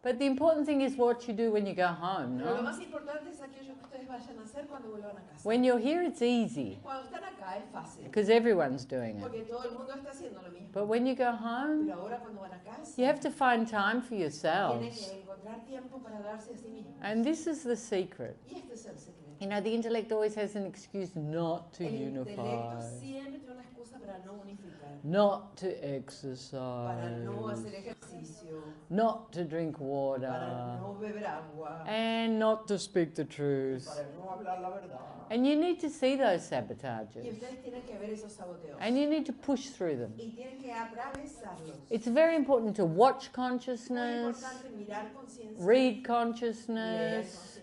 But the important thing is what you do when you go home, Pero lo no? más importante es aquello que ustedes vayan a hacer cuando vuelvan a casa. When you're here, it's easy, Cuando están acá es fácil, because everyone's doing it. porque todo el mundo está haciendo lo mismo. But when you go Pero home, ahora cuando van a casa, you have to find time for tienen yourselves. que encontrar tiempo para darse a sí mismos. And this is the secret. Y este es el secreto. You know, the intellect always has an excuse not to El unify, intelecto siempre tiene una excusa para no unificar, not to para no exercise, hacer ejercicio, not to drink para water, no beber agua, and not to speak the truth. para no hablar la verdad. And you need to see those Y sabotages. ustedes tienen que ver esos saboteos. And you need to push through them. Y tienen que atravesarlos. It's very important to watch Muy consciousness, importante mirar conciencia, read leer consciousness, conciencia.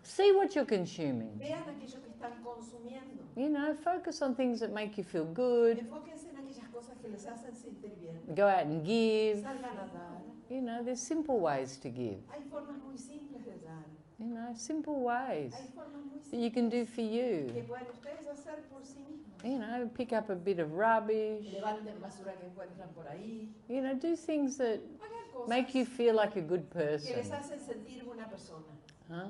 see what you're consuming. Vean aquello que están consumiendo. You know, focus on things that make you feel good. Enfóquense en aquellas cosas que les hacen sentir bien. Go out and give. Salgan a dar. You know, there's simple ways to give. Hay formas muy simples de dar. You know, simple ways Hay formas muy that you can do simples for you. que pueden ustedes hacer por sí mismos. You know, pick up a bit of rubbish. Levanten basura que encuentran por ahí. You know, do things that Hagan cosas make you feel like a good que les person. hacen sentir una persona. Huh?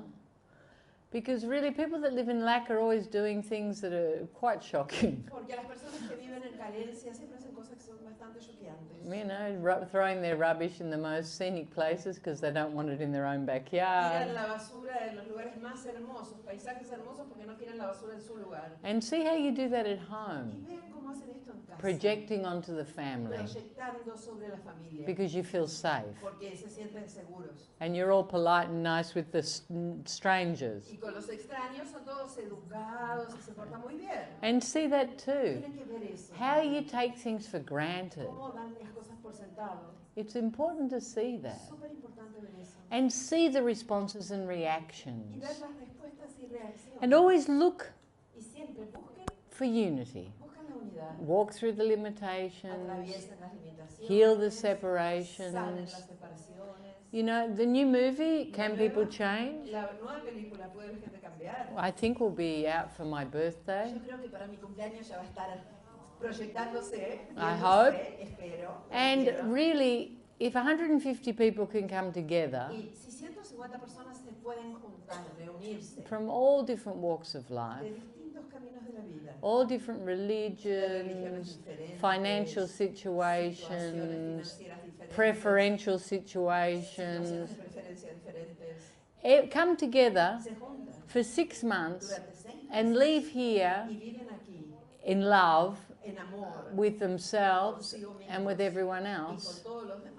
Because really, people that live in lack are always doing things that are quite shocking. Porque las personas que viven en carencia siempre hacen cosas que son bastante choqueantes. You know, throwing their rubbish in the most scenic places because they don't want it in their own Tiran backyard. la basura en los lugares más hermosos, paisajes hermosos, porque no tiran la basura en su lugar. And see how you do that at Y home, vean cómo hacen esto en casa. projecting onto the family Proyectando sobre la familia. because you feel safe. Porque se sienten seguros. And you're all polite and nice with the strangers. Y con los extraños son todos educados y se portan muy bien. And see that too. Tienen que ver eso. How you take things for granted. Cómo dan las cosas por sentado. It's important to see Es that. súper importante ver eso. And see the responses and Y reactions. ver las respuestas y reacciones. And always look Y siempre busquen for unity. la unidad. Walk through the limitations. Atraviesen las limitaciones. Heal the sanen separations. las separaciones. You know, the new movie, Can People Change? La nueva película, ¿Puede la gente cambiar? I think will be out for my birthday. Yo creo que para mi cumpleaños ya va a estar proyectándose. I hope. Espero. And quiero. really, if 150 people can come together Y si 150 personas se pueden juntar, reunirse from all different walks of de life, distintos caminos de la vida, all different de religiones religions, diferentes, financial situaciones situations, financieras diferentes, preferential situaciones situations, de preferencia diferentes, come together se juntan for 6 months durante 6 meses and leave here y viven aquí in love en amor with themselves consigo mismos and with everyone y else. con todos los demás.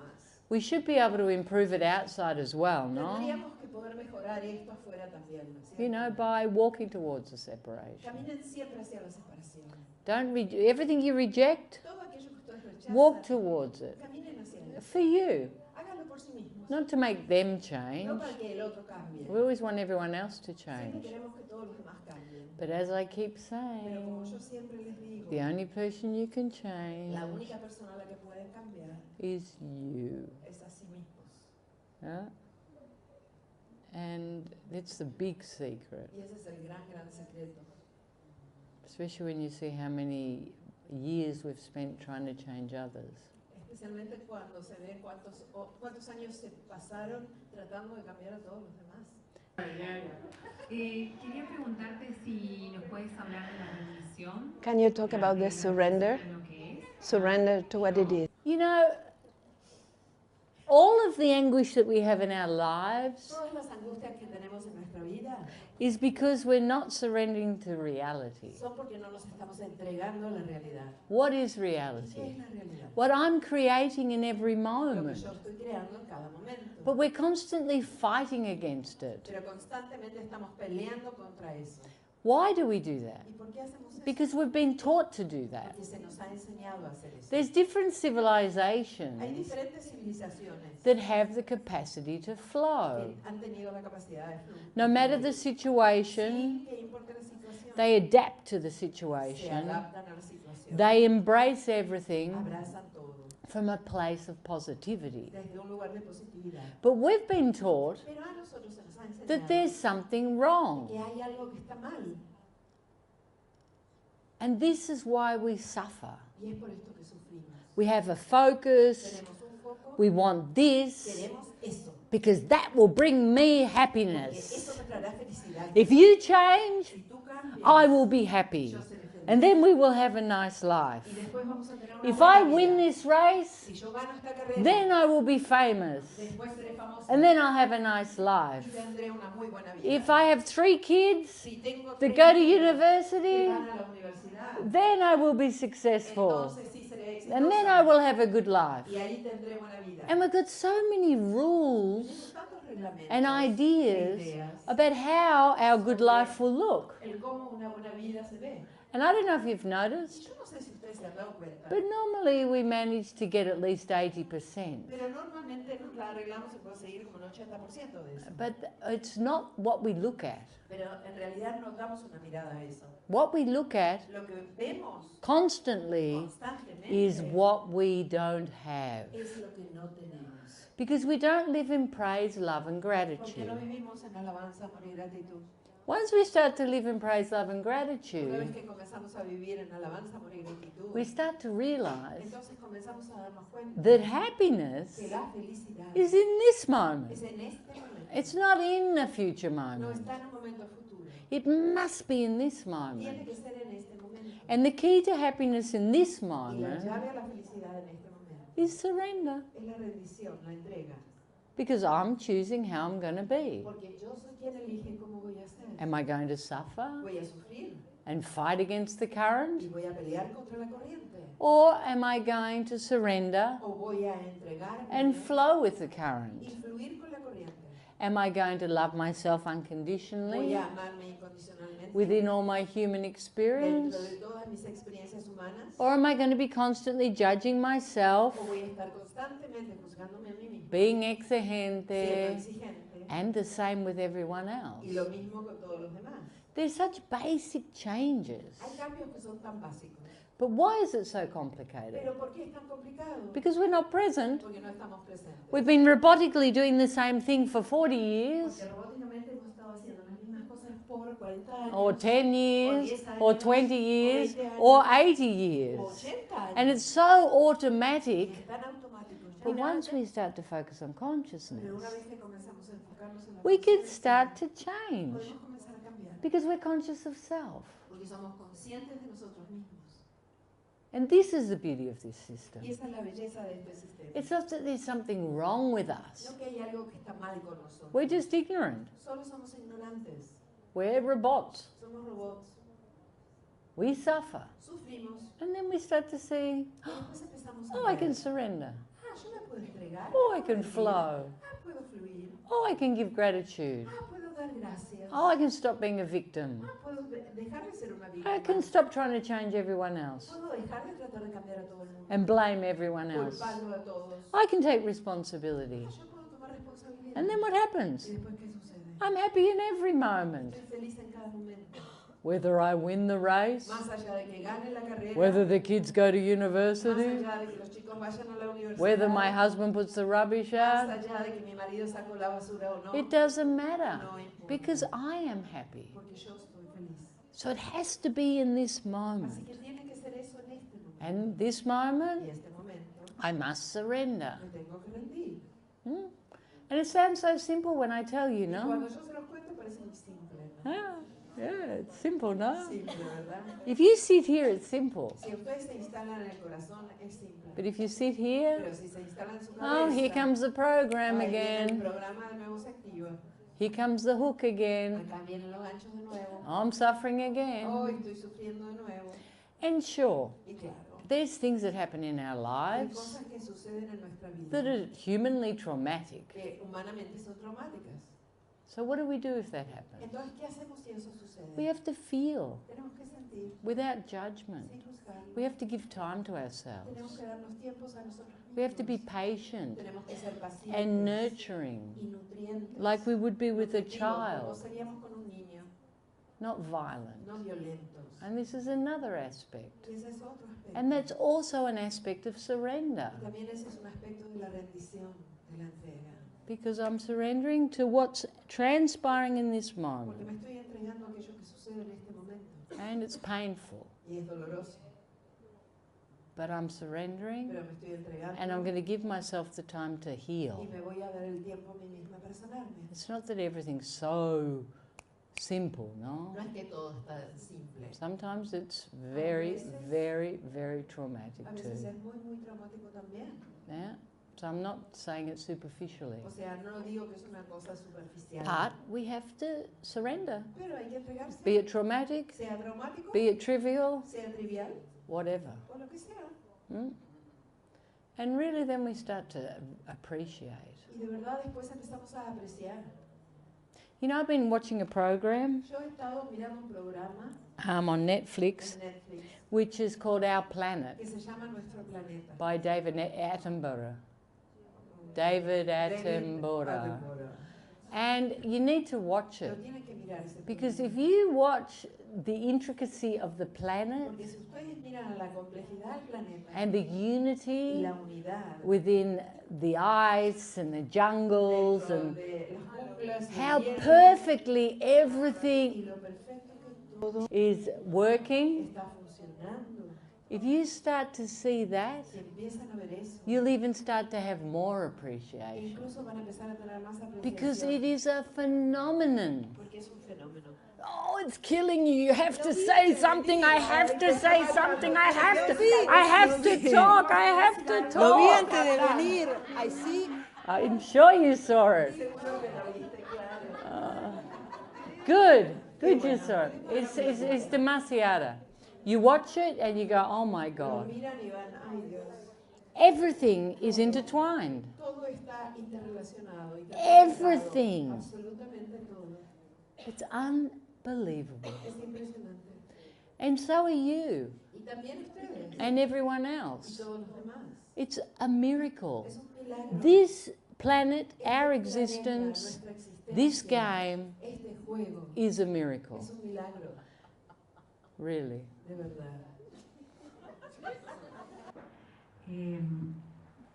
We should be able to improve it outside as well, no? Tendríamos que poder mejorar esto afuera también, ¿no es cierto? You know, by walking towards the separation. Caminen siempre hacia la separación. Don't everything you reject, Todo aquello que ustedes rechazan, walk towards it. caminen hacia él. For you, Háganlo por sí mismos, not to make them no change. para que el otro cambie. We always want everyone else to Siempre change. queremos que todos los demás cambien. But as I keep Pero como saying, yo siempre les digo, the only person you can change la única persona a la que pueden cambiar is you. es a sí mismos. Yeah? And it's the big secret, Y ese es el gran, gran secreto. especially when you see how many years we've spent trying to change others. Especialmente cuando se ve cuántos años se pasaron tratando de cambiar a todos los demás. Quería preguntarte si nos puedes hablar de la rendición. Can you talk about the surrender? Lo que es. Surrender to what it is. You know, all of the anguish that we have in our lives Todas las angustias que tenemos en nuestra vida is because we're not surrendering to reality. son porque no nos estamos entregando a la realidad. What is ¿Qué reality? es la realidad? What I'm creating in every Lo que moment. yo estoy creando en cada momento. But we're constantly fighting against it. Pero constantemente estamos peleando contra eso. Why do we do that? ¿Y por qué hacemos eso? Because we've been taught to do that. Porque se nos ha enseñado a hacer eso. There's different Hay civilizations diferentes civilizaciones that have the capacity to flow. que han tenido la capacidad de fluir. No matter the situation, Sin que importe la situación, they adapt to the se situation. adaptan a la situación. They embrace everything Abrazan todo from a place of positivity. desde un lugar de positividad. But we've been taught Pero a nosotros se nos ha that enseñado there's something wrong. que hay algo que está mal. And this is why we suffer. Y es por esto que sufrimos. We have a focus, Tenemos un foco, we want this, queremos eso, because that will bring me porque happiness. eso me traerá felicidad. If you change, Si tú cambias, I will be happy. yo seré feliz. And then we will have a nice life. Y después vamos a tener una If buena I win vida. this race, Si yo gano esta carrera, then I will be famous. después seré famosa And then I'll have a nice y life. tendré una muy buena vida. If I have 3 kids Si tengo that tres go to hijos que university, van a la universidad, then I will be successful. entonces sí seré exitosa. And then I will have a good life. Y ahí tendré buena vida. And we've got so many rules Tenemos tantos reglamentos and e ideas ideas about how our good life will look. el cómo una buena vida se ve. And I don't know if you've noticed, Yo no sé si ustedes se han dado cuenta, but normally we manage to get at least 80%. pero normalmente nos la arreglamos y conseguir como un 80% de eso. But it's not what we look at. Pero en realidad no damos una mirada a eso. What we look at Lo que vemos constantly constantemente is what we don't have. es lo que no tenemos. Because we don't live in praise, love, and Porque gratitude. no vivimos en alabanza, amor y gratitud. Once we start to live in praise, love, and Una vez gratitude, que comenzamos a vivir en alabanza, amor y gratitud, we start to realize entonces comenzamos a darnos cuenta that happiness que la felicidad is in this moment. es en este momento. It's not in a future No moment. está en un momento futuro. It must be in this Tiene moment. que ser en este momento. And the key to happiness in this Y la moment llave a la felicidad en este momento is surrender. es la rendición, la entrega. Because I'm choosing how I'm going to be. Porque yo soy quien elige cómo voy a ser. Am I going to suffer Voy a sufrir and fight against the current? y voy a pelear contra la corriente. Or am I going to surrender O voy a entregarme and flow with the y current? fluir con la corriente. Am I going to love myself Voy unconditionally a amarme incondicionalmente within all my human dentro experience? de todas mis experiencias humanas. Or am I going to be constantly judging myself, O voy a estar constantemente juzgándome a mí mismo, being siendo exigente, exigente. and the same with everyone Y lo else? mismo con todos los demás. There's such basic changes. Hay cambios que son tan básicos. But why is it so complicated? Pero ¿por qué es tan complicado? Because we're not present. Porque no estamos presentes. We've been robotically doing the same thing for 40 years, Porque robóticamente hemos estado haciendo las mismas cosas por 40 años, or 10 years, 10 años, or 20 years, 20 años, or 80 o years. 80 años. And it's so Y automatic. es tan automático. ya. But once we start to focus on Pero una consciousness, vez que comenzamos a enfocarnos en la we can conciencia, start to change podemos comenzar a cambiar. because we're conscious of self. Porque somos conscientes de nosotros mismos. And this is the beauty of this system. Y esa es la belleza de este sistema. It's not that there's something wrong with us. No que hay algo que está mal con nosotros. We're just ignorant. Solo somos ignorantes. We're robots. Somos robots. We suffer. Sufrimos. And then we start to see, Y después empezamos a oh, I ver, can surrender. yo me puedo entregar. Oh, I puedo can vivir, flow. puedo fluir. Oh, I can give gratitude. Puedo dar gracias. Oh, I can stop being a victim. Puedo dejar de ser una I víctima. can stop trying to change everyone else Puedo dejar de tratar de cambiar a todo el mundo. and blame everyone else. Culparlo a todos. I can take responsibility. Yo puedo tomar responsabilidad. And then what happens? Y después, ¿qué sucede? I'm happy in every moment. Estoy feliz en cada momento. Whether I win the race, Más allá de que gane la carrera. whether the kids go to Más university, allá de que los chicos vayan a la universidad. whether my husband puts the rubbish Más out, allá de que mi marido sacó la basura o no. it doesn't matter No importa. because I am happy. Porque yo estoy feliz. So it has to be in this Así moment. que tiene que ser eso en este momento. And this Y moment, este momento I must surrender. me tengo que rendir. Hmm? And it sounds so simple when I tell you, Y no? cuando yo se los cuento parece muy simple, ¿no? Yeah, it's simple, no? Simple, ¿verdad? If you sit here, it's simple. Si ustedes se instalan en el corazón, es simple. But if you sit here, Pero si se instalan en su oh, here cabeza, comes the program ahí viene el again. programa de nuevo se activa. Here comes the hook again. Acá vienen los ganchos de nuevo. I'm suffering again. Hoy estoy sufriendo de nuevo. And sure, Y claro, there's things that happen in our hay lives cosas que suceden en nuestra that vida are humanly traumatic. que humanamente son traumáticas. So what do we do if that happens? Entonces, ¿qué hacemos si eso sucede? We have to feel Tenemos que sentir without judgment. sin juzgar. We have to give time to Tenemos ourselves. que darnos tiempos a nosotros mismos. We have to be patient Tenemos que ser pacientes and nurturing, y nutrientes. like we would be with a nutritivos, como child, seríamos con un niño, not violent. no violentos. And this is another aspect. Y ese es otro aspecto. And that's also an aspect of surrender, Y también ese es un aspecto de la rendición, de la entrega. because I'm surrendering to what's transpiring in this Porque moment. me estoy entregando a aquello que sucede en este momento. And it's painful. Y es doloroso. but I'm surrendering pero me estoy entregando and I'm going to give myself the time to y heal. me voy a dar el tiempo a mí misma para sanarme. It's not that everything's so simple, no? No es que todo está simple. Sometimes it's very, very, very traumatic A veces too. es muy, muy traumático también. Yeah? So I'm not saying it superficially. O sea, no digo que es una cosa superficial. But we have to surrender. Pero hay que entregarse. Be it traumatic, Sea traumático, be it trivial, sea trivial, whatever. o lo que sea. Mm? And really then we start to appreciate. Y de verdad después empezamos a apreciar. You know, I've been watching a program Yo he estado mirando un programa on Netflix, en Netflix which is called Our Planet que se llama Nuestro Planeta. by David Attenborough. David Attenborough. And you need to watch Lo it, tienen que mirar ese because programa. if you watch the intricacy of the planet Porque si ustedes miran la complejidad del planeta and the y unity la unidad within the ice and the jungles dentro and de las junglas y how el hielo, perfectly y everything lo perfecto que todo is working, está funcionando, if you start to see that, si empiezan a ver eso, you'll even start to have more appreciation, incluso van a empezar a tener más because apreciación, it is a phenomenon. porque es un fenómeno. Oh, it's killing you. You have to say something. I have to say something. I have to talk. I have to Lo vi talk. antes de venir. I see. I'm sure you saw it. Good you saw it. It's demasiada. You watch it and you go, oh my Lo God. miran y van, ay Dios, Everything is intertwined. todo está interrelacionado, Everything. absolutamente todo. It's unbelievable. Es impresionante. And so are you Y también ustedes and everyone y else. todos los demás. It's a miracle. Es un milagro. This planet, Este our planeta, existence, nuestra existencia, this game este juego is a miracle. es un milagro, Really. de verdad.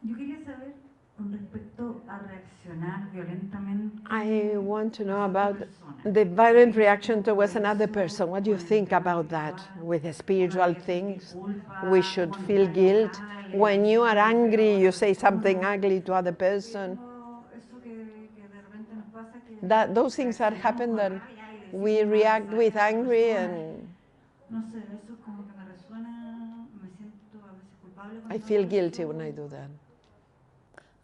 Yo quería saber con respecto a reaccionar violentamente. I want to know a about otra persona. the violent reaction towards another person. What do you think about that? With the spiritual things, we should feel guilt. When you are angry, you say something ugly to other person. That those things that happen, that we react with angry, and No sé, eso como que me resuena, me siento a veces culpable. I feel guilty when I do that.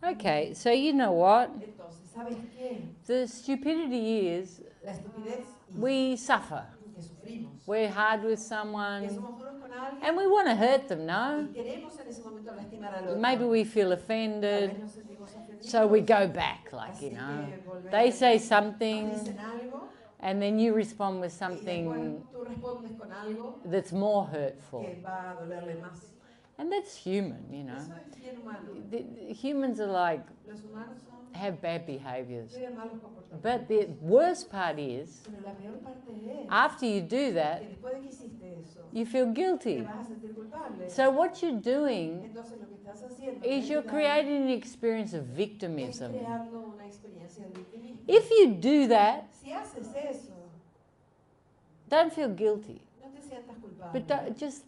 Okay, so you know what? Entonces, ¿sabes qué? The stupidity is La estupidez y we suffer. que sufrimos, We're hard with que someone somos duros con alguien and we want to hurt them, y no? queremos en ese momento lastimar al otro. Maybe we feel Tal vez offended, nos sentimos ofendidos. so we go back, like, you Así know. que volvemos. They say Dicen something algo and then you respond with y después something tú respondes con algo that's more hurtful. que va a dolerle más. And that's human, you know. Eso es bien humano. The humans are like, Los humanos son have bad behaviors. tienen malos comportamientos. But the worst part is, Pero la peor parte es after you do that, que después de que hiciste eso, you feel te guilty. vas a sentir culpable. So what you're doing Entonces lo que estás haciendo is en you're realidad, creating an experience of es victimism. creando una experiencia de victimismo. If you do that, Si haces eso, don't feel guilty, no te sientas culpable. but just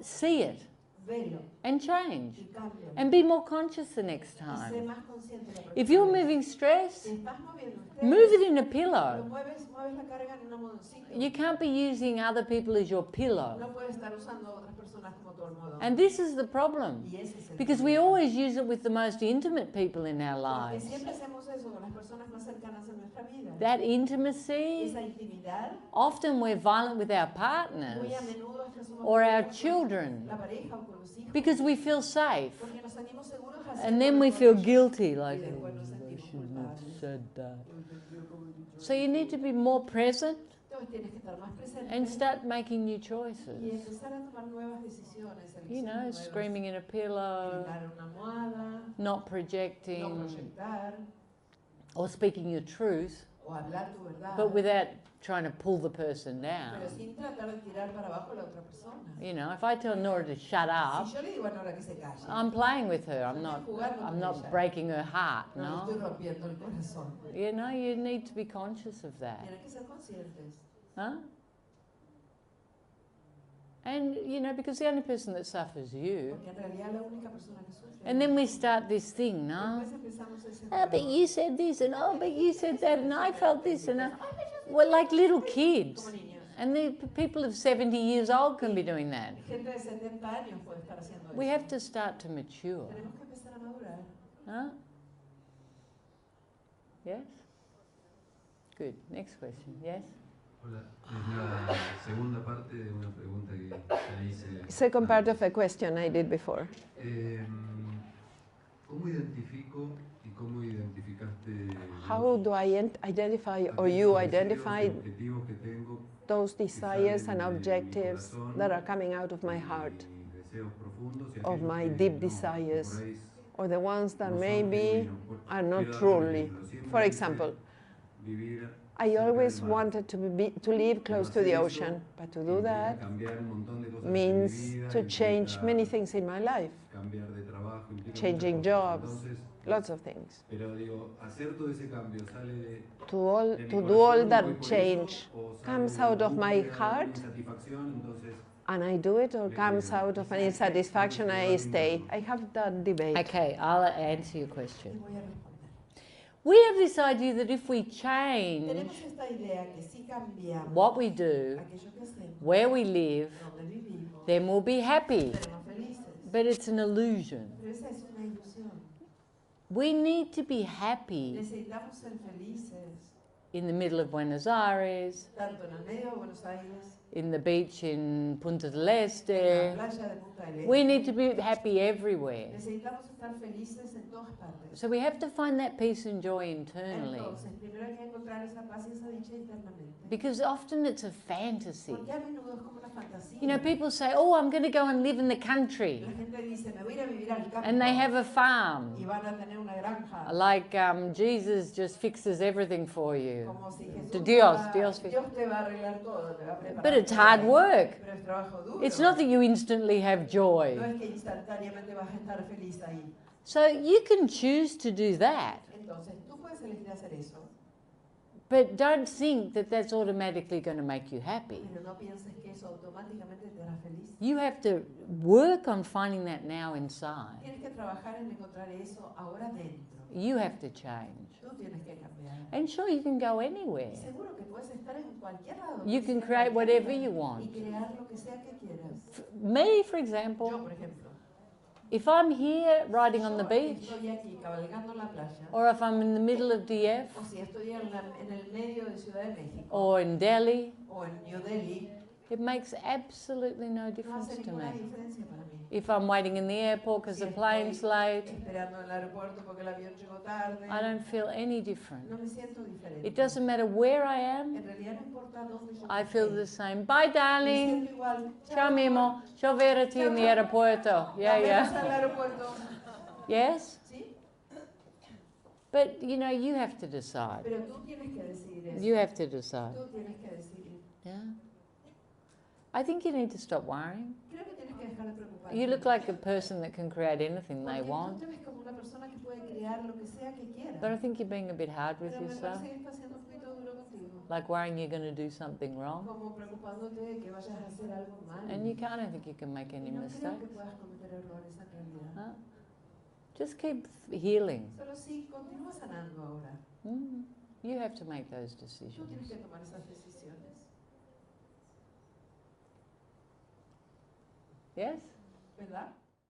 see it Velo and change y cámbialo. and be more conscious the next Y sé time. más consciente la próxima If you're vez. moving stress, Si estás moviendo estrés, move it in a lo pillow. mueves la carga en un almohadoncito. You can't be using other people as your pillow. No puedes estar usando a otras personas como tu almohadón. And this is the problem, Y ese es el because we problema. always use it with the most intimate people in our Porque lives. siempre hacemos eso con las personas más cercanas en nuestra vida. That intimacy, Esa intimidad, often we're violent with our muy partners a menudo hasta somos or our violentos con children la pareja o con los hijos, because we feel safe. porque nos sentimos seguros And then haciéndolo we con feel ellos. guilty, like, Y después nos "Oh, I sentimos shouldn't have culpables. said that." So you need to be more present Entonces tienes que estar más presente and start making new y choices. empezar a tomar nuevas decisiones. You know, elecciones nuevas. screaming in a pillow, Gritar en una almohada, not no projecting, proyectar or speaking your truth, o hablar tu verdad, but without trying to pull the person down. pero sin tratar de tirar para abajo a la otra persona. You know, if I tell Nora to shut up, Si yo le digo a Nora que se calle, I'm playing with her. I'm not breaking her heart, no le estoy no? rompiendo el corazón. You know, you need to be conscious of that. Tienen que ser conscientes. Huh? And, you know, because the only person that suffers is you. Porque en realidad la única persona que sufre. And then we start this thing, no? Después empezamos ese Oh, but you said this, and oh, but you said that, and I felt this, and well, like little kids. como niños. And the people of 70 years old can be doing that. Gente de 70 años puede estar haciendo We eso. have to start to mature. Tenemos que empezar a madurar. Huh? Yes? Good. Next question. Yes? Hola, es la segunda parte de una pregunta que le hice. Second part of a question I did before. ¿Cómo identifico y cómo identificaste How do I identify, or you identify, objetivos que tengo those desires and de mi objectives corazón, that are coming out of my heart, mis deseos profundos y of aquellos my que deep no, desires, por ahí or the ones that no son maybe genuinos? are not Quiero dar un truly? ejemplo. Siempre For quise example, vivir I cerca always del mar. wanted to live close to the ocean, but to do that Cambiar un montón de cosas en mi means vida, to change implica many things in my life, cambiar de trabajo, implica changing muchas cosas. jobs, Entonces, lots of things. pero digo, hacer todo ese cambio sale To de mi do all corazón y voy that por eso, change o sale comes de out una of my búsqueda, heart, de una insatisfacción, entonces and I do it, or comes out of an insatisfaction, I stay. I have that debate. Okay, I'll answer your question. Voy a responder. We have this idea that if we change Tenemos esta idea que si cambiamos what we do, aquello que hacemos, where we live, donde vivimos, then we'll be happy. seremos felices. But it's an illusion. Pero esa es una ilusión. We need to be happy Necesitamos ser felices, in the middle of Buenos Aires, tanto en el medio de Buenos Aires, in the beach in Punta del en la Este. playa de Punta del Este. We need to be happy everywhere. Necesitamos estar felices en todas partes. So we have to find that peace and joy internally. Entonces, primero hay que encontrar esa paz y esa dicha internamente. Because often it's a fantasy. Porque a menudo es como una fantasía. You know, people say, oh, I'm going to go and live in the country. La gente dice, me voy a ir a vivir al campo. And they have a farm. Y van a tener una granja. Like Jesus just fixes everything for you. Como si Jesús Dios te va a arreglar todo, te va a preparar. But it's hard work. Pero es trabajo duro. It's not that you instantly have joy. No es que instantáneamente vas a estar feliz ahí. So you can choose to do that. Entonces, tú puedes elegir hacer eso, But don't think that that's automatically going to make you happy. pero no pienses que eso automáticamente te hará feliz. You have to work on finding that now inside. Tienes que trabajar en encontrar eso ahora dentro. You have to change. Tú tienes que cambiar. And sure, you can go anywhere. Y seguro que puedes estar en cualquier lado. You que can sea create cualquier whatever you lugar, want. Y crear lo que sea que quieras. Me, for Yo, example, por ejemplo, if I'm here riding on the yo beach, estoy aquí cabalgando en la playa, or if I'm in the middle of DF, o si estoy en el medio de Ciudad de México, or in Delhi, o en New Delhi, it makes absolutely no no difference hace to ninguna me. diferencia para mí. If I'm waiting in the airport because Si the plane's estoy late, esperando en el aeropuerto porque el avión llegó tarde, I don't feel any different. no me siento diferente. It doesn't matter where I am, En realidad no importa dónde yo I feel esté. the same. Bye, Me darling. siento igual. Ciao, Mimo. Ciao, verati in the aeroporto. Yeah, Nos vemos al yeah. aeropuerto. Yes? ¿Sí? But, you know, you have to decide. Pero tú tienes que decidir eso. You have to decide. Tú tienes que decidir. Yeah. I think you need to stop worrying. Creo que tienes que dejar de preocuparte. You look like a person that can create anything they Porque want. tú te ves como una persona que puede crear lo que sea que quiera. But I think you're being a bit hard with Pero me yourself. parece que estás siendo un poquito duro contigo. Like worrying you're going to do something wrong. Como preocupándote de que vayas a hacer algo mal. And you can't, I don't think you can make Y any no creo que mistakes. puedas cometer errores en realidad. Huh? Just keep healing. Solo si continúa sanando ahora. You have to make those Tú tienes decisions. que tomar esas decisiones. Yes? ¿Verdad?